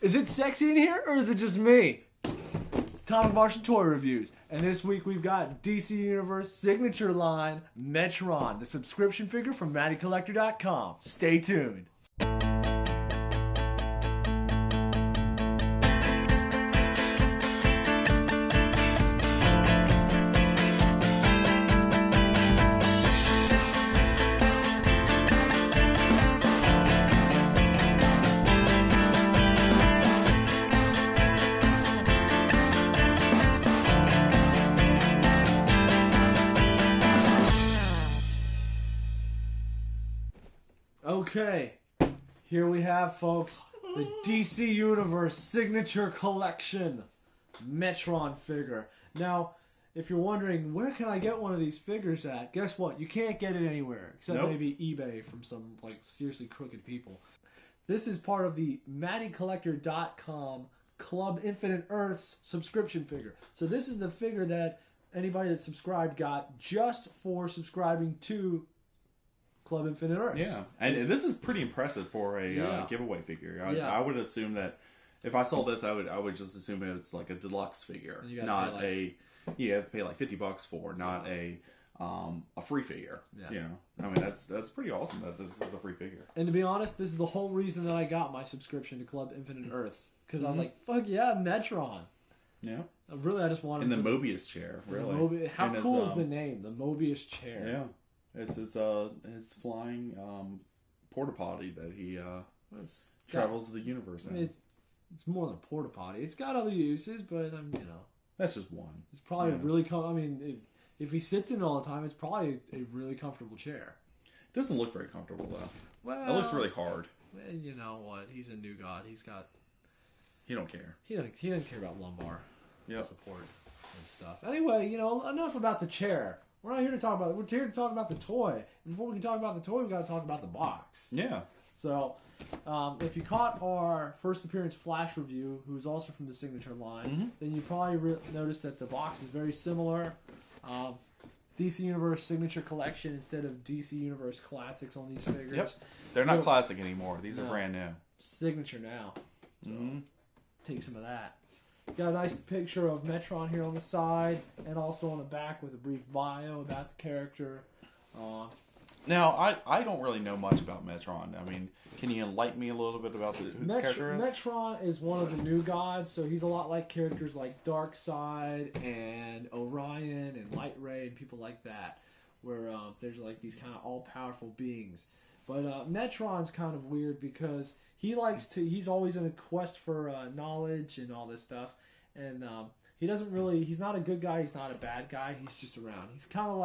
Is it sexy in here, or is it just me? It's AtomicMartian Toy Reviews, and this week we've got DC Universe signature line Metron, the subscription figure from MattyCollector.com. Stay tuned. Okay, here we have, folks, the DC Universe Signature Collection Metron figure. Now, if you're wondering, where can I get one of these figures at? Guess what? You can't get it anywhere, except maybe eBay from some, like, seriously crooked people. This is part of the MattyCollector.com Club Infinite Earths subscription figure. So this is the figure that anybody that subscribed got just for subscribing to Club Infinite Earths. Yeah, and this is pretty impressive for a giveaway figure. I would assume that if I saw this, I would just assume it's like a deluxe figure, not you have to pay like $50 for, not a free figure. Yeah. You know, I mean that's pretty awesome that this is a free figure. And to be honest, this is the whole reason that I got my subscription to Club Infinite Earths, because I was like, fuck yeah, Metron. Yeah. I just wanted in the Mobius chair. Really, how cool is the name, the Mobius chair? Yeah. It's his flying porta potty that he travels the universe in. It's more than a porta potty. It's got other uses, but that's just one. It's probably really if he sits in it all the time, it's probably a really comfortable chair. It doesn't look very comfortable though. Well, it looks really hard. And you know what? He's a new god. He don't care. He doesn't care about lumbar support and stuff. Anyway, enough about the chair. We're not here to talk about it. We're here to talk about the toy. And before we can talk about the toy, we've got to talk about the box. Yeah. So, if you caught our first appearance Flash review, who's also from the signature line, then you probably noticed that the box is very similar. DC Universe Signature Collection instead of DC Universe Classics on these figures. Yep. They're not classic anymore. These are brand new. Signature now. So, take some of that. Got a nice picture of Metron here on the side, and also on the back with a brief bio about the character. Now, I don't really know much about Metron. I mean, can you enlighten me a little bit about who this character is? Metron is one of the new gods, so he's a lot like characters like Darkseid and Orion and Light Ray and people like that, where there's like these kind of all-powerful beings. But Metron's kind of weird because he's always in a quest for knowledge and all this stuff. And he's not a good guy, he's not a bad guy, he's just around. He's kind of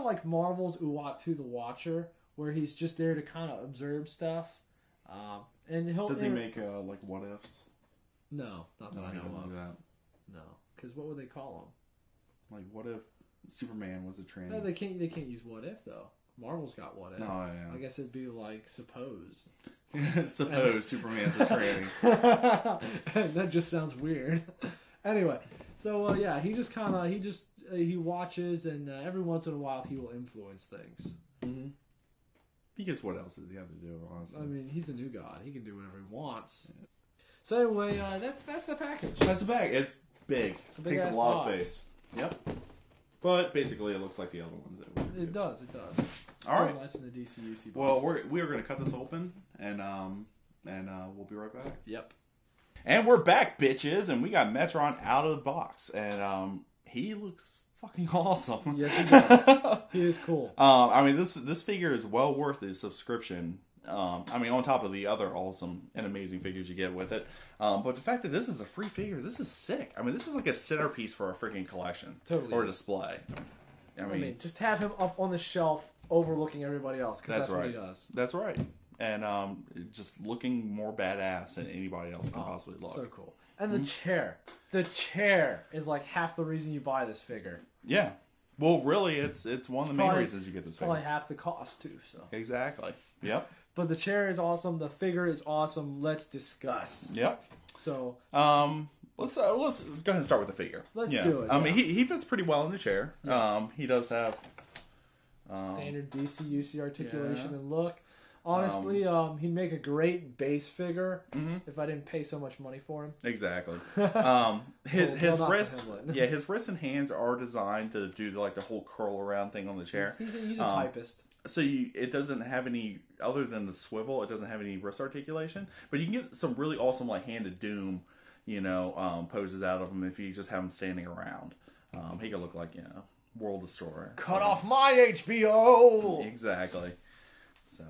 like Marvel's Uatu the Watcher, where he's just there to kind of observe stuff. Does he make like what ifs? No, not that I know of. Do that. No, because what would they call him? Like, what if Superman was a tranny? No, they can't use what if though. Marvel's got what if. Oh, yeah. I guess it'd be like suppose. Suppose Superman's a tranny. That just sounds weird. Anyway, so he just kind of he watches, and every once in a while he will influence things. Mm-hmm. Because what else does he have to do? Honestly, I mean, he's a new god. He can do whatever he wants. Yeah. So anyway, that's the package. That's the bag. It's big. It takes a lot of space. Yep. But basically, it looks like the other ones. It does. All right. Nice in the DCUC boxes. Well, we are going to cut this open, and we'll be right back. Yep. And we're back, bitches, and we got Metron out of the box, and he looks fucking awesome. Yes, he does. He is cool. I mean, this figure is well worth his subscription. I mean, on top of the other awesome and amazing figures you get with it. But the fact that this is a free figure, this is sick. I mean, this is like a centerpiece for a freaking collection. Totally. Or a display. I mean, just have him up on the shelf overlooking everybody else, because that's what he does. That's right. And just looking more badass than anybody else can possibly look. So cool. And the chair. The chair is like half the reason you buy this figure. Yeah. Well, really, it's one of the main reasons you get this figure. Probably half the cost, too. So exactly. Yep. But the chair is awesome. The figure is awesome. Let's discuss. Yep. So, let's go ahead and start with the figure. Let's do it. I mean, he fits pretty well in the chair. Yeah. He does have standard DC UC articulation and look. Honestly, he'd make a great base figure if I didn't pay so much money for him. Exactly. His wrists, his wrists and hands are designed to do like the whole curl around thing on the chair. He's a typist. So it doesn't have any, other than the swivel, it doesn't have any wrist articulation. But you can get some really awesome like Hand of Doom, poses out of him if you just have him standing around. He could look like World Destroyer. Cut off my HBO. Exactly. So,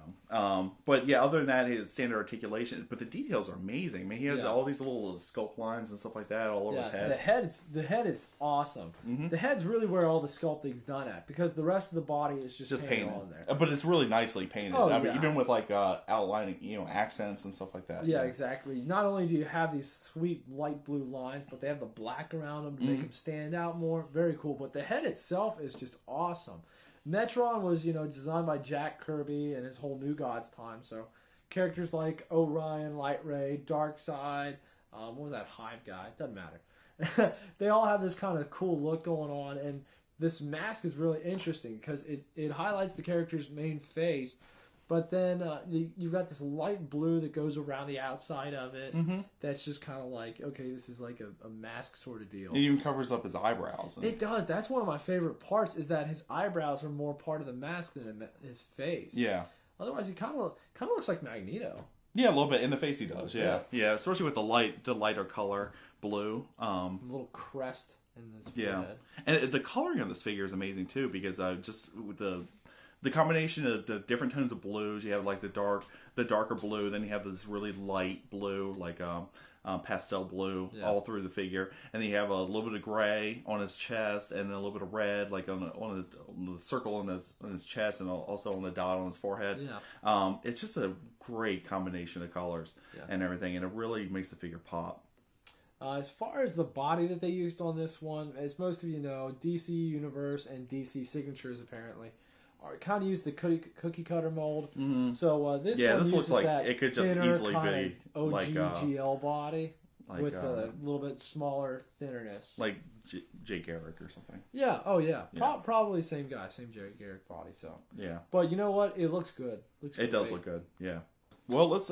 but yeah, other than that, his standard articulation, but the details are amazing. I mean, he has all these little sculpt lines and stuff like that all over his head. The head is awesome. The head's really where all the sculpting's done at, because the rest of the body is just painted on there. But it's really nicely painted. Oh, I mean, even with like outlining, accents and stuff like that. Yeah, exactly. Not only do you have these sweet light blue lines, but they have the black around them to make them stand out more. Very cool. But the head itself is just awesome. Metron was, designed by Jack Kirby and his whole New Gods time. So characters like Orion, Light Ray, Darkseid, what was that Hive guy? It doesn't matter. They all have this kind of cool look going on, and this mask is really interesting because it highlights the character's main face. But then you've got this light blue that goes around the outside of it. That's just kind of like, okay, this is like a mask sort of deal. It even covers up his eyebrows. It does. That's one of my favorite parts, is that his eyebrows are more part of the mask than his face. Yeah. Otherwise, he kind of looks like Magneto. Yeah, a little bit. In the face he does, yeah. Especially with the lighter color blue. A little crest in this forehead. And the coloring of this figure is amazing, too, because just with the combination of the different tones of blues, you have like the darker blue, then you have this really light blue, like pastel blue, all through the figure, and then you have a little bit of gray on his chest, and then a little bit of red, like on the circle on his chest, and also on the dot on his forehead. Yeah. It's just a great combination of colors and everything, and it really makes the figure pop. As far as the body that they used on this one, as most of you know, DC Universe and DC Signatures apparently kind of use the cookie cutter mold. So this one looks like that it could just easily be OG like GL body with a little bit smaller thinnerness, like Jay Garrick or something. Yeah. Oh yeah. Probably same guy, same Jay Garrick body. So yeah. But you know what? It looks good. It does look good. Yeah. Well, let's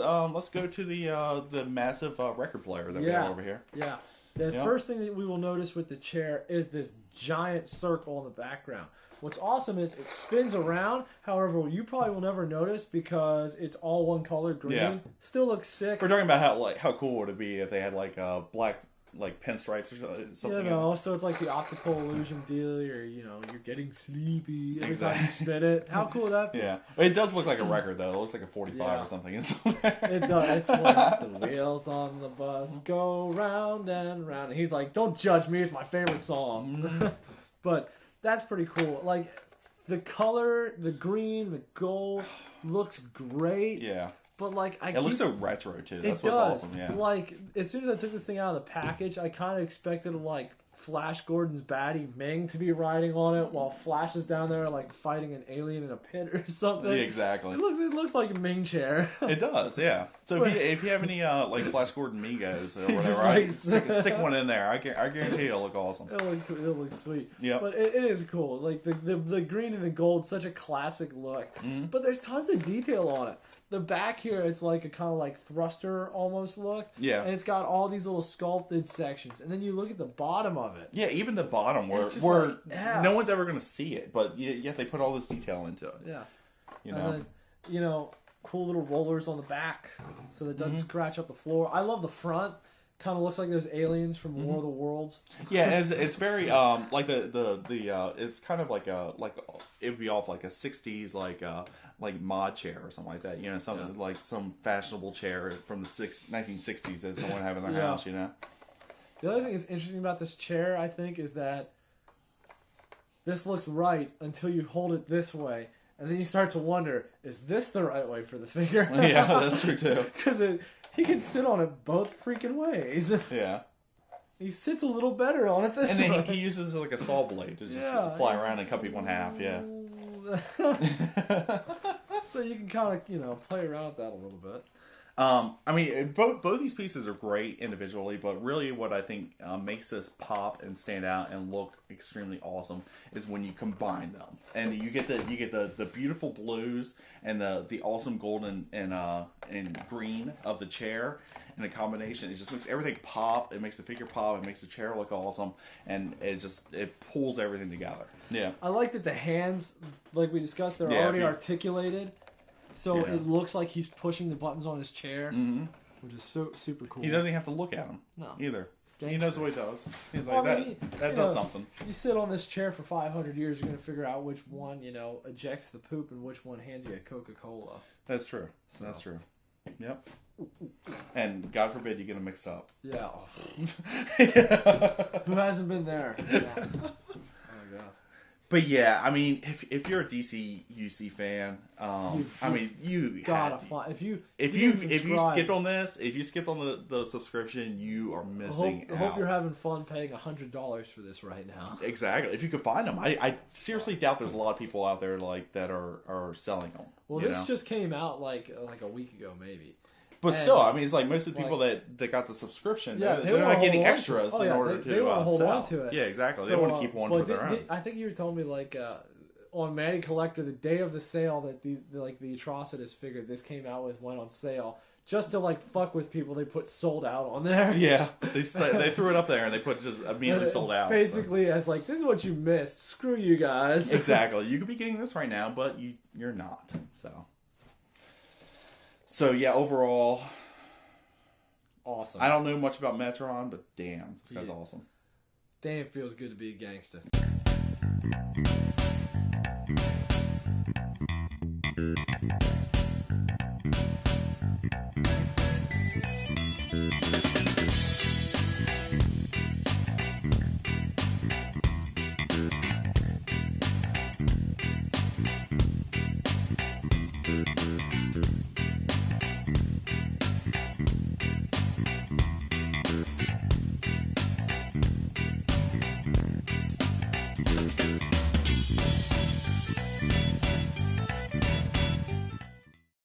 go to the massive record player that we have over here. Yeah. The first thing that we will notice with the chair is this giant circle in the background. What's awesome is it spins around. However, you probably will never notice because it's all one color green. Yeah. Still looks sick. We're talking about how cool would it be if they had like black pinstripes or something. So it's like the optical illusion deal. You're getting sleepy every time you spin it. How cool would that be? Yeah, it does look like a record though. It looks like a 45 or something. It does. It's like the wheels on the bus go round and round. And he's like, "Don't judge me. It's my favorite song." But that's pretty cool. Like, the color, the green, the gold looks great. Yeah. But, like, it looks so retro, too. That's what's awesome, yeah. Like, as soon as I took this thing out of the package, I kind of expected, like, Flash Gordon's baddie Ming to be riding on it while Flash is down there, like, fighting an alien in a pit or something. Yeah, exactly. It looks like a Ming chair. It does, yeah. So if you have any, like, Flash Gordon Migos or whatever, stick one in there. I guarantee it'll look awesome. It'll look sweet. Yeah. But it is cool. Like, the green and the gold, such a classic look. But there's tons of detail on it. The back here, it's like a kind of like thruster almost look. Yeah. And it's got all these little sculpted sections. And then you look at the bottom of it. Yeah, even the bottom where no one's ever going to see it. But yet they put all this detail into it. Yeah. And then, cool little rollers on the back so that it doesn't scratch up the floor. I love the front. Kind of looks like those aliens from War of the Worlds. Yeah, it's very like it's kind of like it would be off like a 60s like mod chair or something like that. Something like some fashionable chair from the 1960s that someone have in their house. The other thing that's interesting about this chair, I think, is that this looks right until you hold it this way. And then you start to wonder, is this the right way for the figure? Yeah, that's true too. Because he can sit on it both freaking ways. Yeah. He sits a little better on it this way. And then he uses like a saw blade to just fly around and cut people in half, yeah. So you can kind of, play around with that a little bit. I mean, both these pieces are great individually, but really what I think makes this pop and stand out and look extremely awesome is when you combine them, and you get the beautiful blues and the awesome golden and green of the chair. In a combination, it just makes everything pop. It makes the figure pop. It makes the chair look awesome, and it pulls everything together. Yeah, I like that the hands, like we discussed, they're already articulated, so it looks like he's pushing the buttons on his chair, which is super cool. He doesn't even have to look at them either. He knows what he does. He's like, well, I mean, that does something. You sit on this chair for 500 years, you're going to figure out which one ejects the poop and which one hands you a Coca-Cola. That's true. So. That's true. Yep. And God forbid you get them mixed up. Yeah. Who hasn't been there? Yeah. Oh my god. But yeah, I mean, if you're a DC UC fan, I mean, you gotta find if you skipped on this, if you skipped on the subscription, you are missing out. I hope you're having fun paying $100 for this right now. Exactly. If you could find them, I seriously doubt there's a lot of people out there like that are selling them. Well, this just came out like a week ago, maybe. But still, I mean, it's like most of the people that got the subscription, they're not getting extras in order to they want to hold on to it. Yeah, exactly. They want to keep one for their own. I think you were telling me like on Manny Collector, the day of the sale that the Atrocitus figure this came out with went on sale. Just to like fuck with people, they put sold out on there. Yeah, they threw it up there and they put just immediately sold out. Basically, as like, this is what you missed. Screw you guys. Exactly. You could be getting this right now, but you're not. So yeah, overall, awesome. I don't know much about Metron, but damn, this guy's awesome. Damn, it feels good to be a gangster.